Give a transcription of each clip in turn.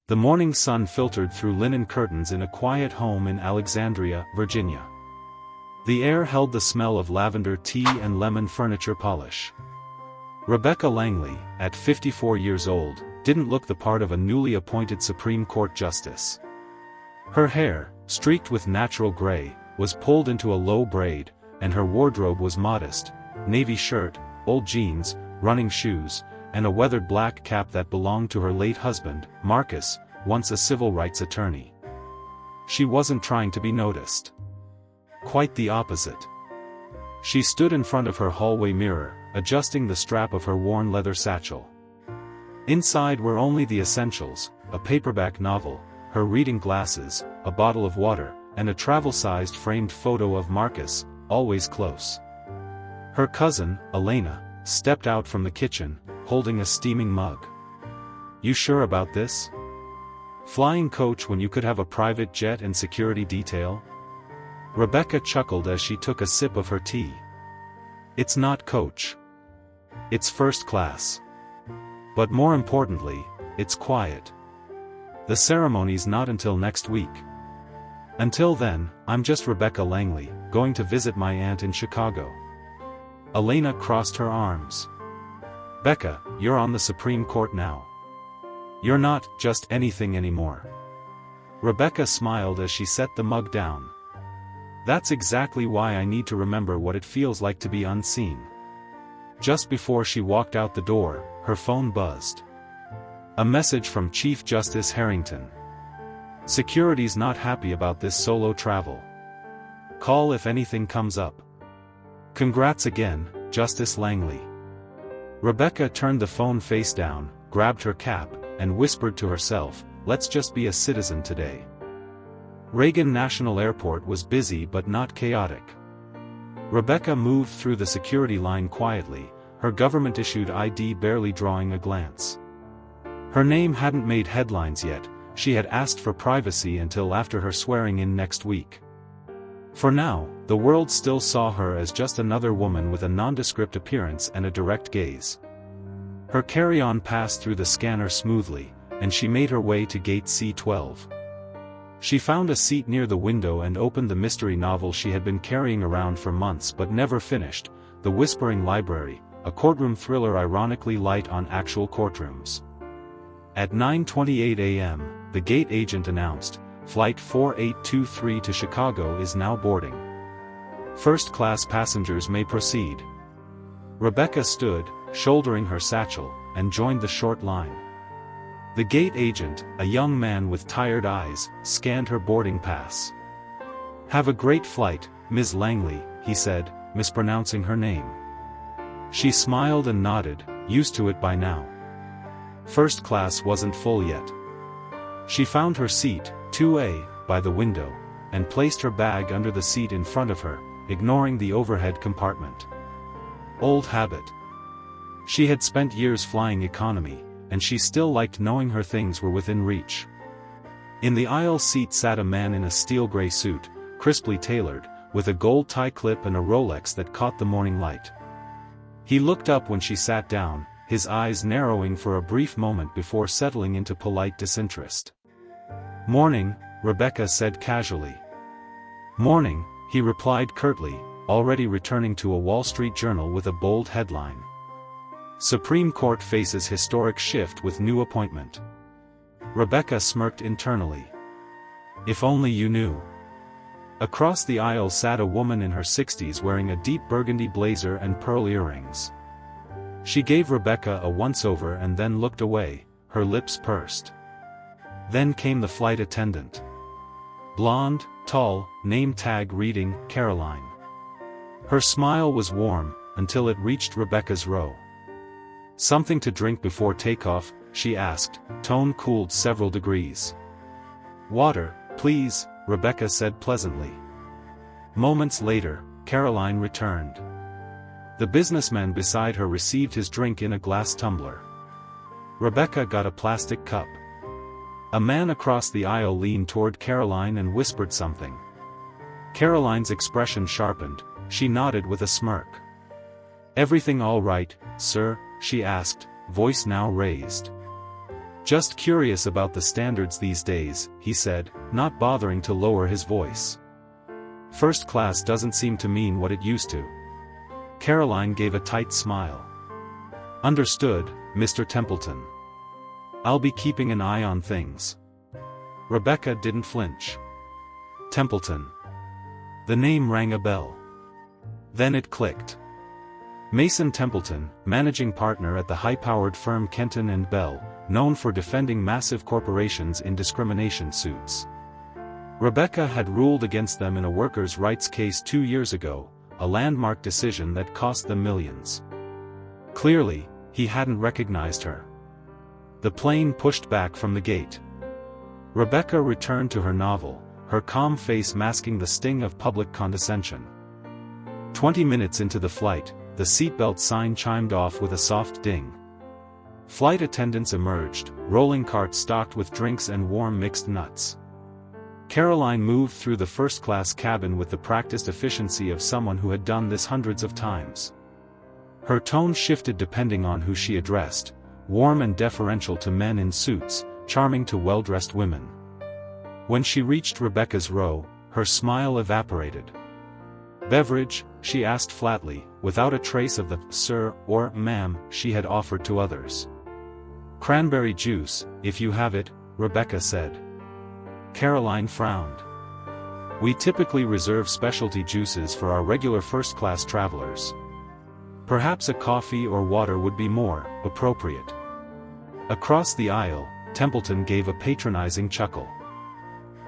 The morning sun filtered through linen curtains in a quiet home in Alexandria, Virginia. The air held the smell of lavender tea and lemon furniture polish. Rebecca Langley, at 54 years old, didn't look the part of a newly appointed Supreme Court justice. Her hair, streaked with natural gray, was pulled into a low braid, and her wardrobe was modest: navy shirt, old jeans, running shoes, and a weathered black cap that belonged to her late husband, Marcus, once a civil rights attorney. She wasn't trying to be noticed. Quite the opposite. She stood in front of her hallway mirror, adjusting the strap of her worn leather satchel. Inside were only the essentials: a paperback novel, her reading glasses, a bottle of water, and a travel-sized framed photo of Marcus, always close. Her cousin, Elena, stepped out from the kitchen, holding a steaming mug. "You sure about this? Flying coach when you could have a private jet and security detail?" Rebecca chuckled as she took a sip of her tea. "It's not coach. It's first class. But more importantly, it's quiet. The ceremony's not until next week. Until then, I'm just Rebecca Langley, going to visit my aunt in Chicago." Elena crossed her arms. "Becca, you're on the Supreme Court now. You're not just anything anymore." Rebecca smiled as she set the mug down. "That's exactly why I need to remember what it feels like to be unseen." Just before she walked out the door, her phone buzzed. A message from Chief Justice Harrington. "Security's not happy about this solo travel. Call if anything comes up." "Congrats again, Justice Langley." Rebecca turned the phone face down, grabbed her cap, and whispered to herself, "Let's just be a citizen today." Reagan National Airport was busy but not chaotic. Rebecca moved through the security line quietly, her government-issued ID barely drawing a glance. Her name hadn't made headlines yet. She had asked for privacy until after her swearing-in next week. For now, the world still saw her as just another woman with a nondescript appearance and a direct gaze. Her carry-on passed through the scanner smoothly, and she made her way to gate C12. She found a seat near the window and opened the mystery novel she had been carrying around for months but never finished, The Whispering Library, a courtroom thriller ironically light on actual courtrooms. At 9:28 a.m., the gate agent announced, "Flight 4823 to Chicago is now boarding. First-class passengers may proceed." Rebecca stood, shouldering her satchel, and joined the short line. The gate agent, a young man with tired eyes, scanned her boarding pass. "Have a great flight, Ms. Langley," he said, mispronouncing her name. She smiled and nodded, used to it by now. First class wasn't full yet. She found her seat, 2A, by the window, and placed her bag under the seat in front of her, ignoring the overhead compartment. Old habit. She had spent years flying economy, and she still liked knowing her things were within reach. In the aisle seat sat a man in a steel gray suit, crisply tailored, with a gold tie clip and a Rolex that caught the morning light. He looked up when she sat down, his eyes narrowing for a brief moment before settling into polite disinterest. "Morning," Rebecca said casually. "Morning," he replied curtly, already returning to a Wall Street Journal with a bold headline. "Supreme Court faces historic shift with new appointment." Rebecca smirked internally. If only you knew. Across the aisle sat a woman in her 60s wearing a deep burgundy blazer and pearl earrings. She gave Rebecca a once-over and then looked away, her lips pursed. Then came the flight attendant. Blonde, tall, name tag reading, Caroline. Her smile was warm, until it reached Rebecca's row. "Something to drink before takeoff?" she asked, tone cooled several degrees. "Water, please," Rebecca said pleasantly. Moments later, Caroline returned. The businessman beside her received his drink in a glass tumbler. Rebecca got a plastic cup. A man across the aisle leaned toward Caroline and whispered something. Caroline's expression sharpened, she nodded with a smirk. "Everything all right, sir?" she asked, voice now raised. Just curious about the standards these days, he said, not bothering to lower his voice. First class doesn't seem to mean what it used to. Caroline gave a tight smile. Understood, Mr. Templeton. I'll be keeping an eye on things. Rebecca didn't flinch. Templeton. The name rang a bell. Then it clicked. Mason Templeton, managing partner at the high-powered firm Kenton & Bell, known for defending massive corporations in discrimination suits. Rebecca had ruled against them in a workers' rights case 2 years ago, a landmark decision that cost them millions. Clearly, he hadn't recognized her. The plane pushed back from the gate. Rebecca returned to her novel, her calm face masking the sting of public condescension. 20 minutes into the flight, the seatbelt sign chimed off with a soft ding. Flight attendants emerged, rolling carts stocked with drinks and warm mixed nuts. Caroline moved through the first-class cabin with the practiced efficiency of someone who had done this hundreds of times. Her tone shifted depending on who she addressed, warm and deferential to men in suits, charming to well-dressed women. When she reached Rebecca's row, her smile evaporated. "Beverage?" she asked flatly, without a trace of the "sir" or "ma'am" she had offered to others. "Cranberry juice, if you have it," Rebecca said. Caroline frowned. "We typically reserve specialty juices for our regular first-class travelers. Perhaps a coffee or water would be more appropriate." Across the aisle, Templeton gave a patronizing chuckle.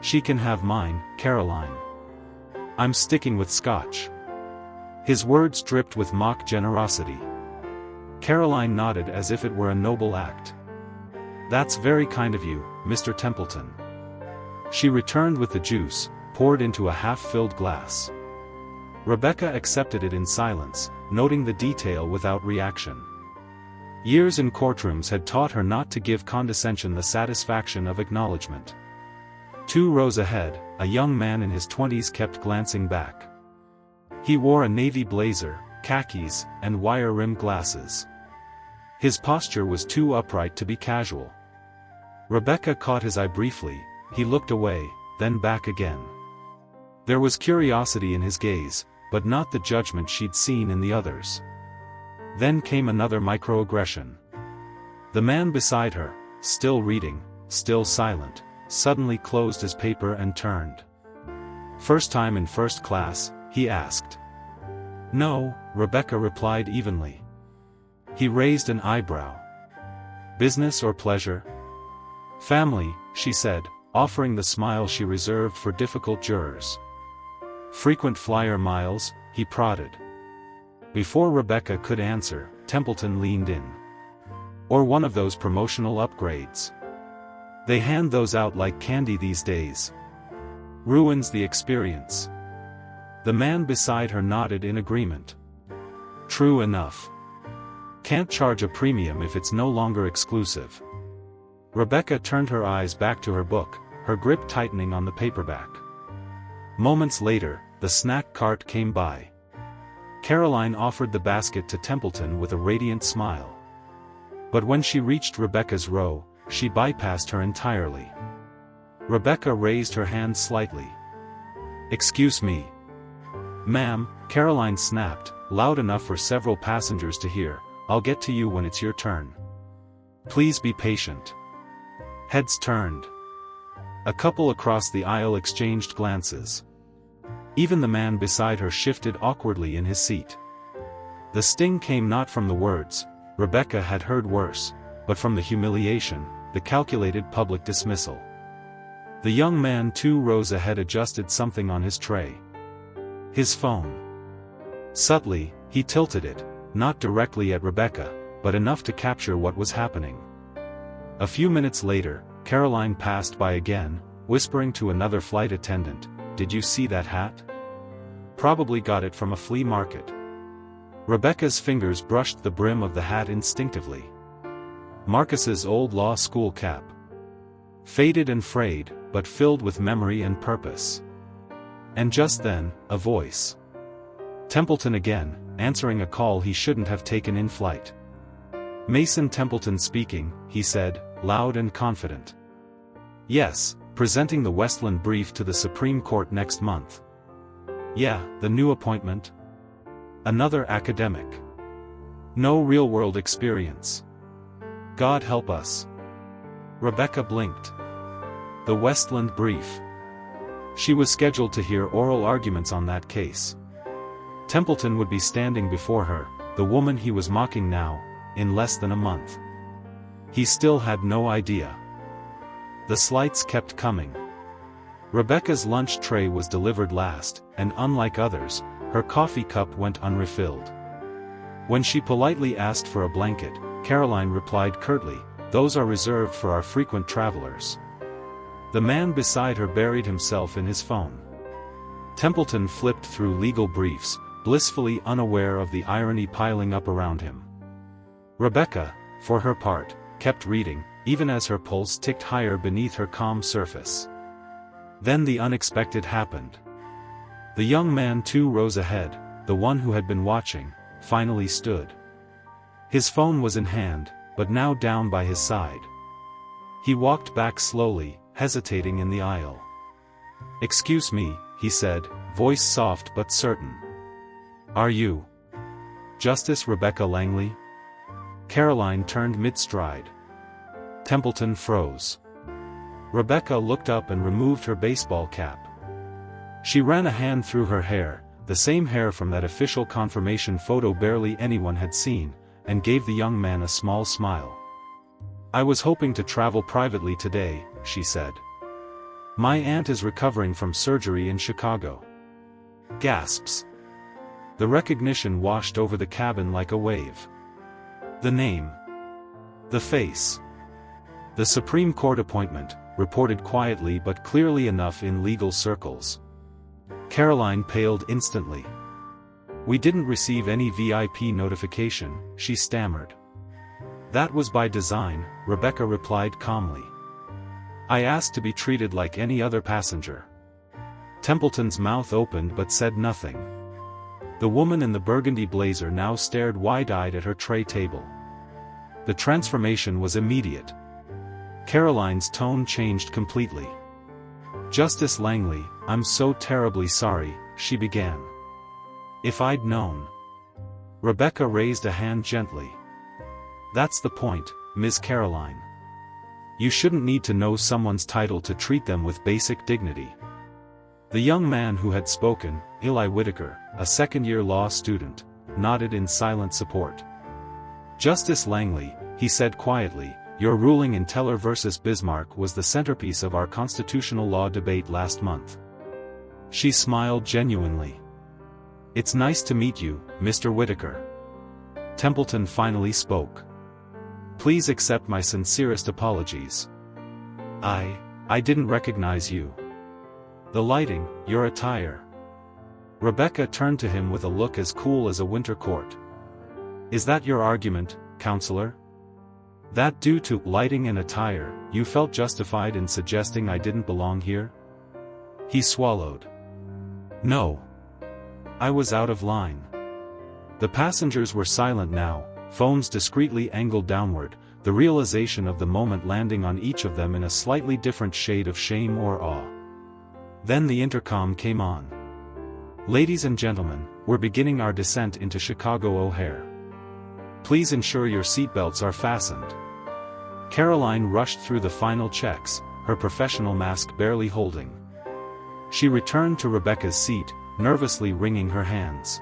"She can have mine, Caroline. I'm sticking with Scotch." His words dripped with mock generosity. Caroline nodded as if it were a noble act. "That's very kind of you, Mr. Templeton." She returned with the juice, poured into a half-filled glass. Rebecca accepted it in silence, noting the detail without reaction. Years in courtrooms had taught her not to give condescension the satisfaction of acknowledgement. 2 rows ahead, a young man in his 20s kept glancing back. He wore a navy blazer, khakis, and wire-rimmed glasses. His posture was too upright to be casual. Rebecca caught his eye briefly. He looked away, then back again. There was curiosity in his gaze, but not the judgment she'd seen in the others. Then came another microaggression. The man beside her, still reading, still silent, suddenly closed his paper and turned. "First time in first class?" he asked. "No," Rebecca replied evenly. He raised an eyebrow. "Business or pleasure?" "Family," she said, offering the smile she reserved for difficult jurors. "Frequent flyer miles?" he prodded. Before Rebecca could answer, Templeton leaned in. "Or one of those promotional upgrades. They hand those out like candy these days. Ruins the experience." The man beside her nodded in agreement. "True enough. Can't charge a premium if it's no longer exclusive." Rebecca turned her eyes back to her book, her grip tightening on the paperback. Moments later, the snack cart came by. Caroline offered the basket to Templeton with a radiant smile. But when she reached Rebecca's row, she bypassed her entirely. Rebecca raised her hand slightly. "Excuse me." "Ma'am," Caroline snapped, loud enough for several passengers to hear, "I'll get to you when it's your turn. Please be patient." Heads turned. A couple across the aisle exchanged glances. Even the man beside her shifted awkwardly in his seat. The sting came not from the words, Rebecca had heard worse, but from the humiliation, the calculated public dismissal. The young man 2 rows ahead adjusted something on his tray. His phone. Subtly, he tilted it, not directly at Rebecca, but enough to capture what was happening. A few minutes later, Caroline passed by again, whispering to another flight attendant, "Did you see that hat? Probably got it from a flea market." Rebecca's fingers brushed the brim of the hat instinctively. Marcus's old law school cap. Faded and frayed, but filled with memory and purpose. And just then, a voice. Templeton again, answering a call he shouldn't have taken in flight. "Mason Templeton speaking," he said, loud and confident. Yes, presenting the Westland brief to the Supreme Court next month. Yeah, the new appointment. Another academic. No real-world experience. God help us. Rebecca blinked. The Westland brief. She was scheduled to hear oral arguments on that case. Templeton would be standing before her, the woman he was mocking now, in less than a month. He still had no idea. The slights kept coming. Rebecca's lunch tray was delivered last, and unlike others, her coffee cup went unrefilled. When she politely asked for a blanket, Caroline replied curtly, "Those are reserved for our frequent travelers." The man beside her buried himself in his phone. Templeton flipped through legal briefs, blissfully unaware of the irony piling up around him. Rebecca, for her part, kept reading, even as her pulse ticked higher beneath her calm surface. Then the unexpected happened. The young man too rose ahead, the one who had been watching, finally stood. His phone was in hand, but now down by his side. He walked back slowly, hesitating in the aisle. "Excuse me," he said, voice soft but certain. "Are you Justice Rebecca Langley?" Caroline turned mid-stride. Templeton froze. Rebecca looked up and removed her baseball cap. She ran a hand through her hair, the same hair from that official confirmation photo barely anyone had seen, and gave the young man a small smile. "I was hoping to travel privately today," she said. "My aunt is recovering from surgery in Chicago." Gasps. The recognition washed over the cabin like a wave. The name. The face. The Supreme Court appointment, reported quietly but clearly enough in legal circles. Caroline paled instantly. "We didn't receive any VIP notification," she stammered. "That was by design," Rebecca replied calmly. "I asked to be treated like any other passenger." Templeton's mouth opened but said nothing. The woman in the burgundy blazer now stared wide-eyed at her tray table. The transformation was immediate. Caroline's tone changed completely. "Justice Langley, I'm so terribly sorry," she began. "If I'd known." Rebecca raised a hand gently. "That's the point, Ms. Caroline. You shouldn't need to know someone's title to treat them with basic dignity." The young man who had spoken, Eli Whitaker, a second-year law student, nodded in silent support. "Justice Langley," he said quietly, "your ruling in Teller v. Bismarck was the centerpiece of our constitutional law debate last month." She smiled genuinely. "It's nice to meet you, Mr. Whitaker." Templeton finally spoke. "Please accept my sincerest apologies. I didn't recognize you. The lighting, your attire." Rebecca turned to him with a look as cool as a winter court. "Is that your argument, counselor? That due to lighting and attire, you felt justified in suggesting I didn't belong here?" He swallowed. "No. I was out of line." The passengers were silent now, phones discreetly angled downward, the realization of the moment landing on each of them in a slightly different shade of shame or awe. Then the intercom came on. "Ladies and gentlemen, we're beginning our descent into Chicago O'Hare. Please ensure your seatbelts are fastened." Caroline rushed through the final checks, her professional mask barely holding. She returned to Rebecca's seat, nervously wringing her hands.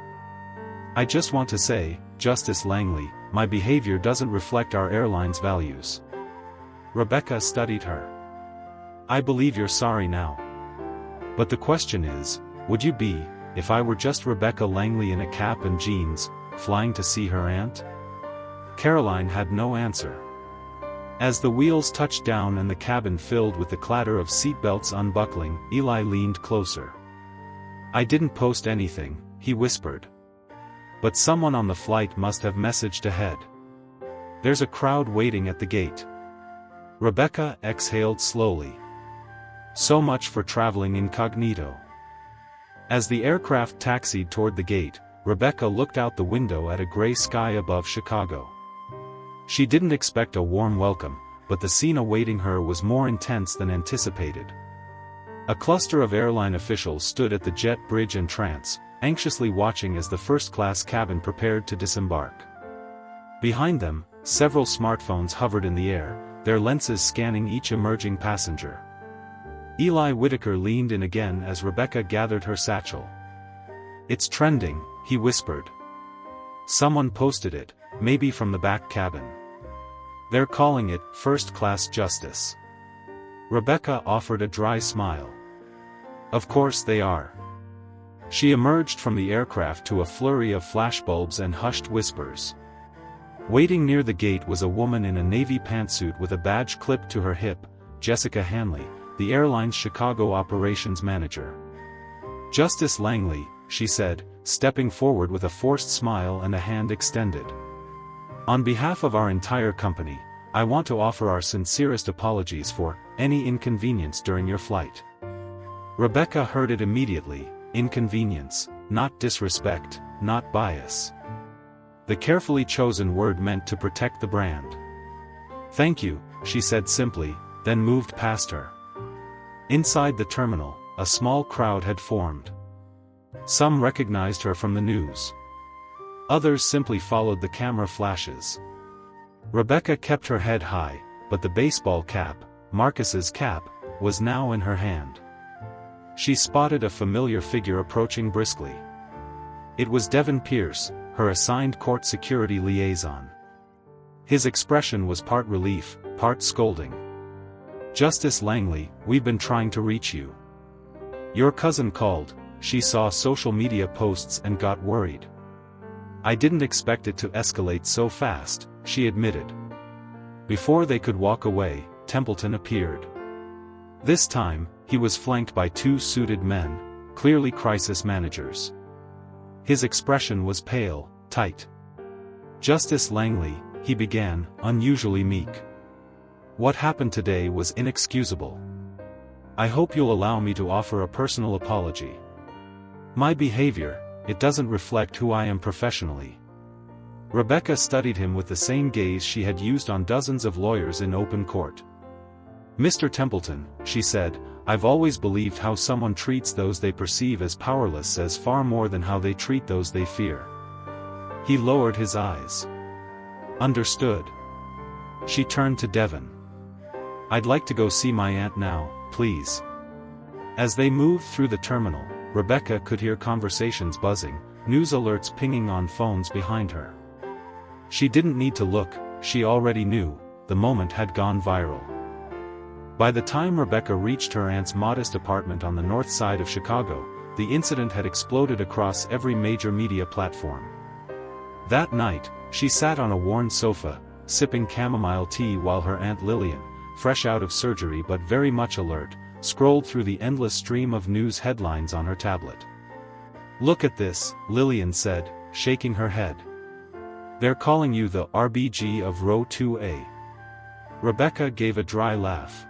"I just want to say, Justice Langley, my behavior doesn't reflect our airline's values." Rebecca studied her. "I believe you're sorry now. But the question is, would you be, if I were just Rebecca Langley in a cap and jeans, flying to see her aunt?" Caroline had no answer. As the wheels touched down and the cabin filled with the clatter of seatbelts unbuckling, Eli leaned closer. "I didn't post anything," he whispered. "But someone on the flight must have messaged ahead. There's a crowd waiting at the gate." Rebecca exhaled slowly. So much for traveling incognito. As the aircraft taxied toward the gate, Rebecca looked out the window at a gray sky above Chicago. She didn't expect a warm welcome, but the scene awaiting her was more intense than anticipated. A cluster of airline officials stood at the jet bridge entrance, anxiously watching as the first-class cabin prepared to disembark. Behind them, several smartphones hovered in the air, their lenses scanning each emerging passenger. Eli Whitaker leaned in again as Rebecca gathered her satchel. "It's trending," he whispered. "Someone posted it, maybe from the back cabin. They're calling it first-class justice." Rebecca offered a dry smile. "Of course they are." She emerged from the aircraft to a flurry of flashbulbs and hushed whispers. Waiting near the gate was a woman in a navy pantsuit with a badge clipped to her hip, Jessica Hanley, the airline's Chicago operations manager. "Justice Langley," she said, stepping forward with a forced smile and a hand extended. "On behalf of our entire company, I want to offer our sincerest apologies for any inconvenience during your flight." Rebecca heard it immediately: inconvenience, not disrespect, not bias. The carefully chosen word meant to protect the brand. "Thank you," she said simply, then moved past her. Inside the terminal, a small crowd had formed. Some recognized her from the news. Others simply followed the camera flashes. Rebecca kept her head high, but the baseball cap, Marcus's cap, was now in her hand. She spotted a familiar figure approaching briskly. It was Devin Pierce, her assigned court security liaison. His expression was part relief, part scolding. "Justice Langley, we've been trying to reach you. Your cousin called, she saw social media posts and got worried." "I didn't expect it to escalate so fast," she admitted. Before they could walk away, Templeton appeared. This time, he was flanked by two suited men, clearly crisis managers. His expression was pale, tight. "Justice Langley," he began, unusually meek. "What happened today was inexcusable. I hope you'll allow me to offer a personal apology. My behavior, it doesn't reflect who I am professionally." Rebecca studied him with the same gaze she had used on dozens of lawyers in open court. "Mr. Templeton," she said, "I've always believed how someone treats those they perceive as powerless says far more than how they treat those they fear." He lowered his eyes. "Understood." She turned to Devin. "I'd like to go see my aunt now, please." As they moved through the terminal, Rebecca could hear conversations buzzing, news alerts pinging on phones behind her. She didn't need to look, she already knew, the moment had gone viral. By the time Rebecca reached her aunt's modest apartment on the north side of Chicago, the incident had exploded across every major media platform. That night, she sat on a worn sofa, sipping chamomile tea while her Aunt Lillian, fresh out of surgery but very much alert, scrolled through the endless stream of news headlines on her tablet. "Look at this," Lillian said, shaking her head. "They're calling you the RBG of Row 2A. Rebecca gave a dry laugh.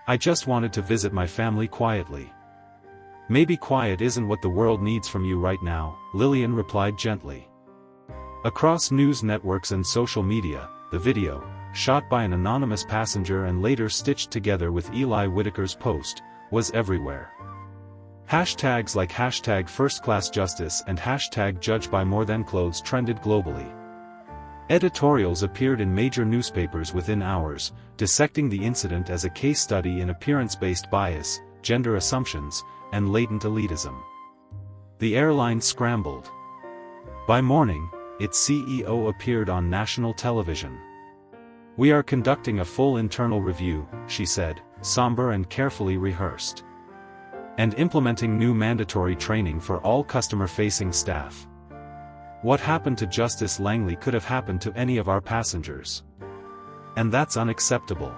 "I just wanted to visit my family quietly." "Maybe quiet isn't what the world needs from you right now," Lillian replied gently. Across news networks and social media, the video, shot by an anonymous passenger and later stitched together with Eli Whitaker's post, was everywhere. Hashtags like #FirstClassJustice and #JudgeByMoreThanClothes trended globally. Editorials appeared in major newspapers within hours, dissecting the incident as a case study in appearance-based bias, gender assumptions, and latent elitism. The airline scrambled. By morning, its CEO appeared on national television. "We are conducting a full internal review," she said, somber and carefully rehearsed. "And implementing new mandatory training for all customer-facing staff. What happened to Justice Langley could have happened to any of our passengers. And that's unacceptable."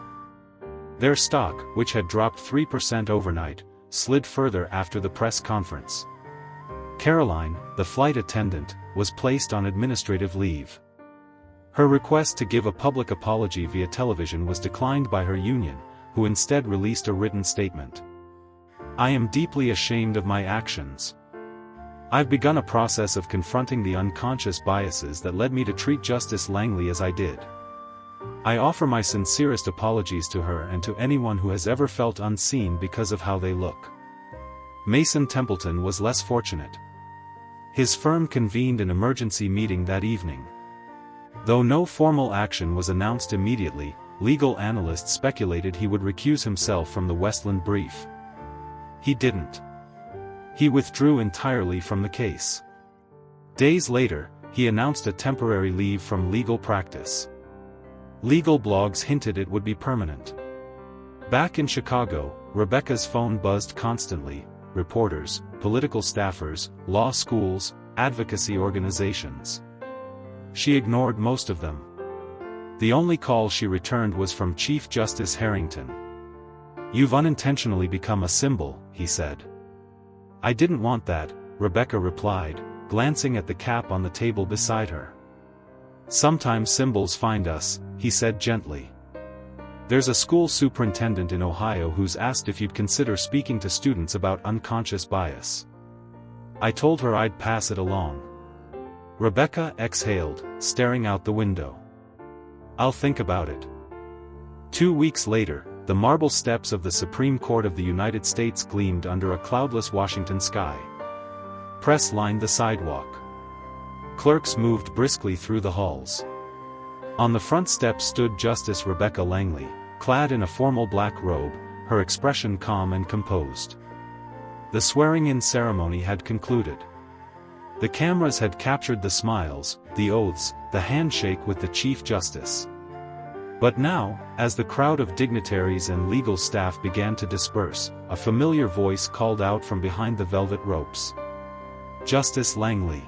Their stock, which had dropped 3% overnight, slid further after the press conference. Caroline, the flight attendant, was placed on administrative leave. Her request to give a public apology via television was declined by her union, who instead released a written statement. "I am deeply ashamed of my actions. I've begun a process of confronting the unconscious biases that led me to treat Justice Langley as I did. I offer my sincerest apologies to her and to anyone who has ever felt unseen because of how they look. Mason Templeton was less fortunate. His firm convened an emergency meeting that evening. Though no formal action was announced immediately, legal analysts speculated he would recuse himself from the Westland brief. He didn't. He withdrew entirely from the case. Days later, he announced a temporary leave from legal practice. Legal blogs hinted it would be permanent. Back in Chicago, Rebecca's phone buzzed constantly: reporters, political staffers, law schools, advocacy organizations. She ignored most of them. The only call she returned was from Chief Justice Harrington. "You've unintentionally become a symbol," he said. "I didn't want that," Rebecca replied, glancing at the cap on the table beside her. "Sometimes symbols find us," he said gently. "There's a school superintendent in Ohio who's asked if you'd consider speaking to students about unconscious bias. I told her I'd pass it along." Rebecca exhaled, staring out the window. "I'll think about it." 2 weeks later, the marble steps of the Supreme Court of the United States gleamed under a cloudless Washington sky. Press lined the sidewalk. Clerks moved briskly through the halls. On the front steps stood Justice Rebecca Langley, clad in a formal black robe, her expression calm and composed. The swearing-in ceremony had concluded. The cameras had captured the smiles, the oaths, the handshake with the Chief Justice. But now, as the crowd of dignitaries and legal staff began to disperse, a familiar voice called out from behind the velvet ropes. "Justice Langley."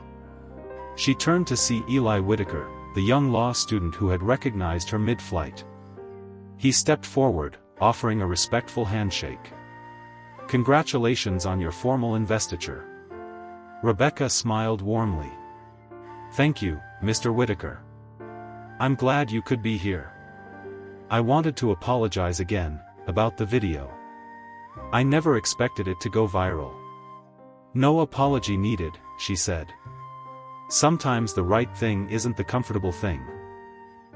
She turned to see Eli Whitaker, the young law student who had recognized her mid-flight. He stepped forward, offering a respectful handshake. "Congratulations on your formal investiture." Rebecca smiled warmly. "Thank you, Mr. Whitaker. I'm glad you could be here. I wanted to apologize again about the video. I never expected it to go viral." "No apology needed," she said. "Sometimes the right thing isn't the comfortable thing.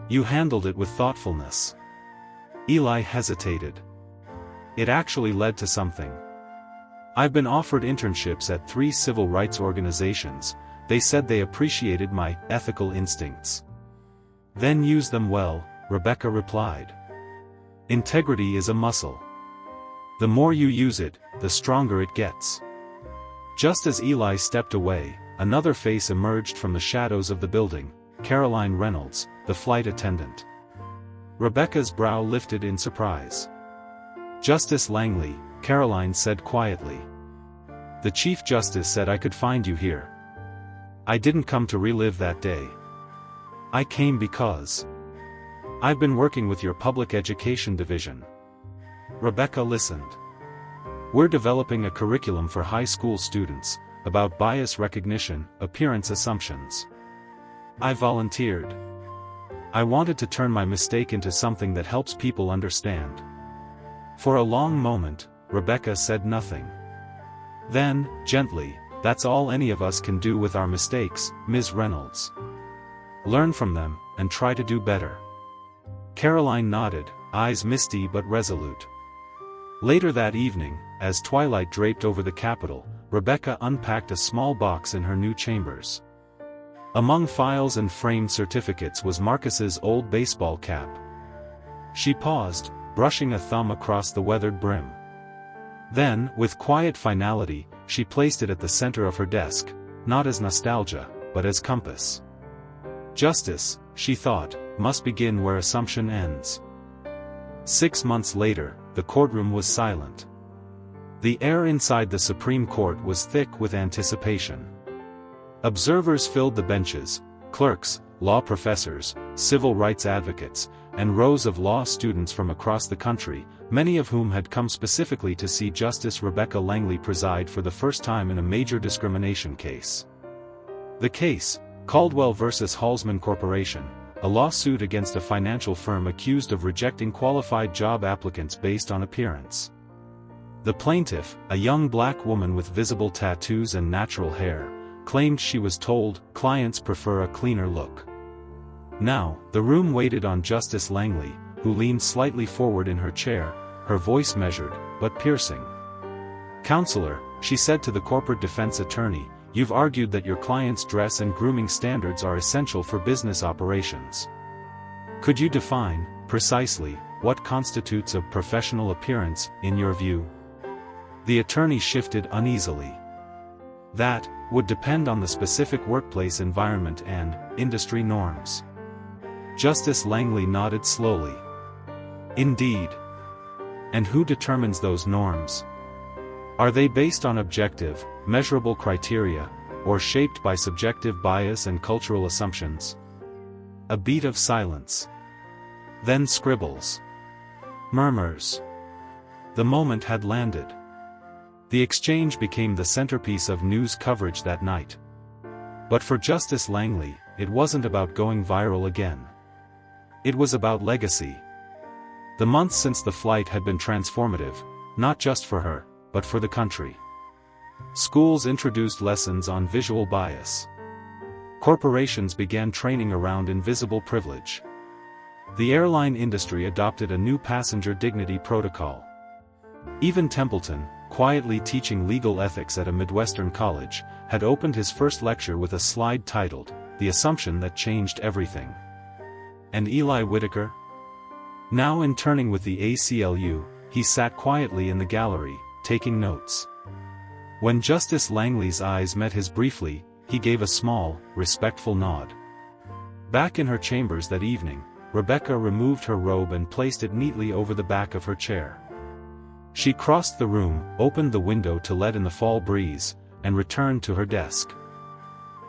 You handled it with thoughtfulness." Eli hesitated. "It actually led to something. I've been offered internships at 3 civil rights organizations. They said they appreciated my ethical instincts." "Then use them well," Rebecca replied. "Integrity is a muscle. The more you use it, the stronger it gets." Just as Eli stepped away, another face emerged from the shadows of the building: Caroline Reynolds, the flight attendant. Rebecca's brow lifted in surprise. "Justice Langley," Caroline said quietly. "The Chief Justice said I could find you here. I didn't come to relive that day. I came because I've been working with your public education division." Rebecca listened. "We're developing a curriculum for high school students, about bias recognition, appearance assumptions. I volunteered. I wanted to turn my mistake into something that helps people understand." For a long moment, Rebecca said nothing. Then, gently, "That's all any of us can do with our mistakes, Ms. Reynolds. Learn from them, and try to do better." Caroline nodded, eyes misty but resolute. Later that evening, as twilight draped over the Capitol, Rebecca unpacked a small box in her new chambers. Among files and framed certificates was Marcus's old baseball cap. She paused, brushing a thumb across the weathered brim. Then, with quiet finality, she placed it at the center of her desk, not as nostalgia, but as compass. Justice, she thought, must begin where assumption ends. 6 months later, the courtroom was silent. The air inside the Supreme Court was thick with anticipation. Observers filled the benches: clerks, law professors, civil rights advocates, and rows of law students from across the country, many of whom had come specifically to see Justice Rebecca Langley preside for the first time in a major discrimination case. The case, Caldwell v. Halsman Corporation, a lawsuit against a financial firm accused of rejecting qualified job applicants based on appearance. The plaintiff, a young black woman with visible tattoos and natural hair, claimed she was told clients prefer a cleaner look. Now, the room waited on Justice Langley, who leaned slightly forward in her chair, her voice measured, but piercing. "Counselor," she said to the corporate defense attorney, "you've argued that your client's dress and grooming standards are essential for business operations. Could you define, precisely, what constitutes a professional appearance, in your view?" The attorney shifted uneasily. "That would depend on the specific workplace environment and industry norms." Justice Langley nodded slowly. "Indeed. And who determines those norms? Are they based on objective, measurable criteria, or shaped by subjective bias and cultural assumptions?" A beat of silence. Then scribbles. Murmurs. The moment had landed. The exchange became the centerpiece of news coverage that night. But for Justice Langley, it wasn't about going viral again. It was about legacy. The months since the flight had been transformative, not just for her, but for the country. Schools introduced lessons on visual bias. Corporations began training around invisible privilege. The airline industry adopted a new passenger dignity protocol. Even Templeton, quietly teaching legal ethics at a Midwestern college, had opened his first lecture with a slide titled, "The Assumption That Changed Everything." And Eli Whitaker? Now interning with the ACLU, he sat quietly in the gallery, taking notes. When Justice Langley's eyes met his briefly, he gave a small, respectful nod. Back in her chambers that evening, Rebecca removed her robe and placed it neatly over the back of her chair. She crossed the room, opened the window to let in the fall breeze, and returned to her desk.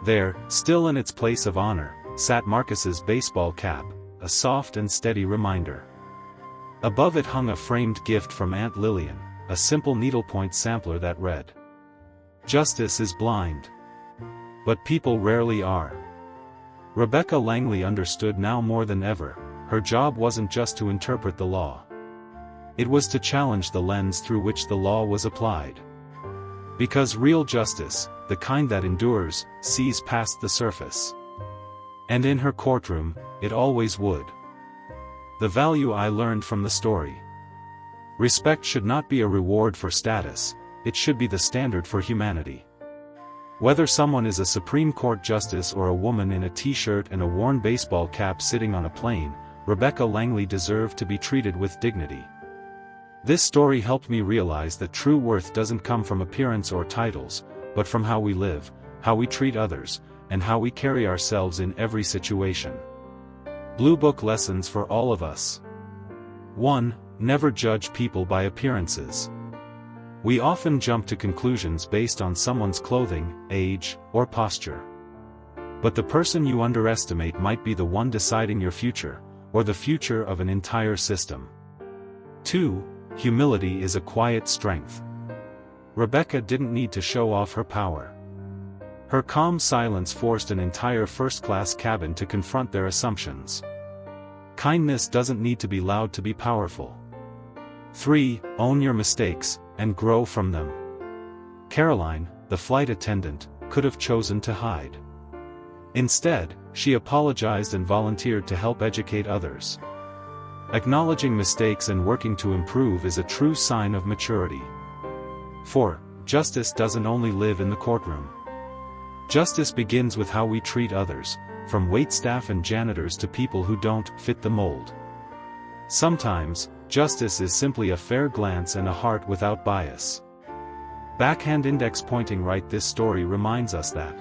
There, still in its place of honor, sat Marcus's baseball cap, a soft and steady reminder. Above it hung a framed gift from Aunt Lillian, a simple needlepoint sampler that read, "Justice is blind. But people rarely are." Rebecca Langley understood now more than ever, her job wasn't just to interpret the law. It was to challenge the lens through which the law was applied. Because real justice, the kind that endures, sees past the surface. And in her courtroom, it always would. The value I learned from the story. Respect should not be a reward for status, it should be the standard for humanity. Whether someone is a Supreme Court justice or a woman in a t-shirt and a worn baseball cap sitting on a plane, Rebecca Langley deserved to be treated with dignity. This story helped me realize that true worth doesn't come from appearance or titles, but from how we live, how we treat others, and how we carry ourselves in every situation. Blue Book lessons for all of us. 1. Never judge people by appearances. We often jump to conclusions based on someone's clothing, age, or posture. But the person you underestimate might be the one deciding your future, or the future of an entire system. 2. Humility is a quiet strength. Rebecca didn't need to show off her power. Her calm silence forced an entire first-class cabin to confront their assumptions. Kindness doesn't need to be loud to be powerful. 3. Own your mistakes, and grow from them. Caroline, the flight attendant, could have chosen to hide. Instead, she apologized and volunteered to help educate others. Acknowledging mistakes and working to improve is a true sign of maturity. 4. Justice doesn't only live in the courtroom. Justice begins with how we treat others, from waitstaff and janitors to people who don't fit the mold. Sometimes, justice is simply a fair glance and a heart without bias. Backhand index pointing right. This story reminds us that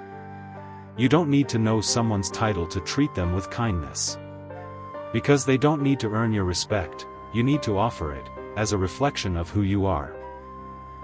you don't need to know someone's title to treat them with kindness. Because they don't need to earn your respect, you need to offer it, as a reflection of who you are.